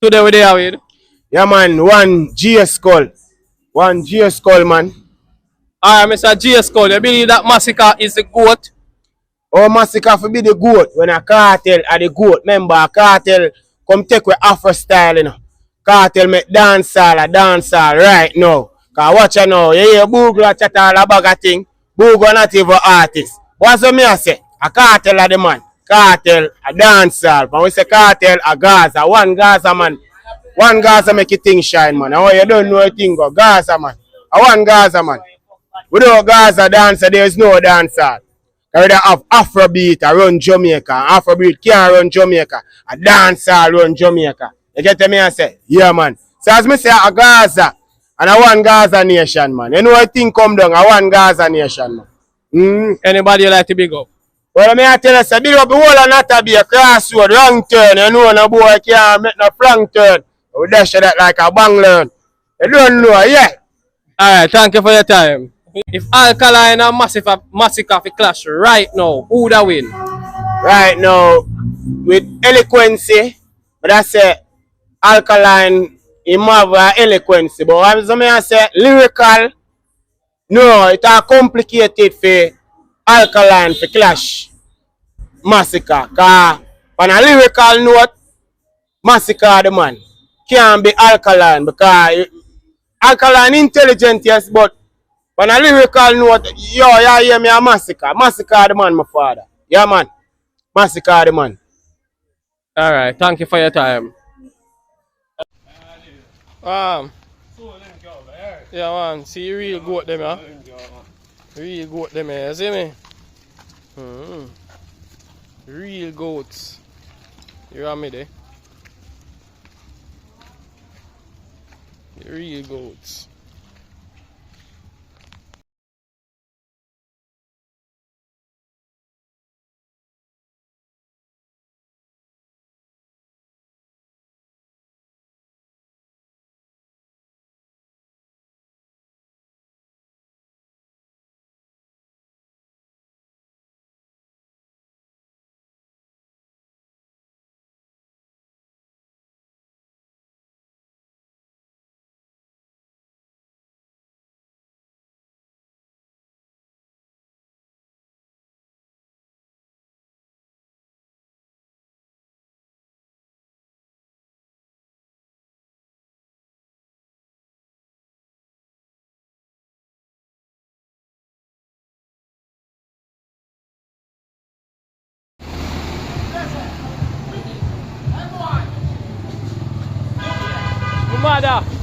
Today we there with. Yeah, man, one GS Skull. One GS Skull, man. Alright, Mr. GS Cole, you believe that Masicka is the GOAT? Oh, Masicka for be the goat. When a cartel are the goat. Remember, a cartel come take with Afro style, you know. Cartel make dancehall right now. Cause watch you now, you hear Boogla chat all a bag of thing. Boogla not even artist. What's what me I say? A cartel are the man. Cartel, a dancehall. When we say cartel, a Gaza. One Gaza, man. One Gaza make you thing shine, man. Oh, you don't know a thing go. Gaza, man. A one Gaza, man. Without Gaza dancer, there is no dancer. You have Afrobeat around Jamaica. Afrobeat can't run Jamaica. A dancer run Jamaica. You get me I say? Yeah, man. So as me say, a Gaza and a one Gaza nation, man. You know what thing come down, a one Gaza nation, man. Anybody you like to big up? Well, me I tell you, say, big up the whole of not to be a crossroad, wrong turn. You know, no boy can't make no flank turn. We dash that like a bang learn. You don't know, yeah. Alright, thank you for your time. If Alkaline and Masicka clash right now, who would win? Right now, with eloquency, but I say Alkaline, he have eloquency. But as I say, lyrical, no, it's complicated for Alkaline to clash Masicka. Because on a lyrical note, Masicka the man. Can't be Alkaline because Alkaline intelligent, yes, but on a lyrical note, yo, yeah, hear me a Masicka. Masicka the man, my father. Yeah, man. Masicka the man. Alright, thank you for your time. Yeah, man, see you real goat them, yeah? Real goat them, yeah, you see me? Real goats. You are me there? Real goats. Mother.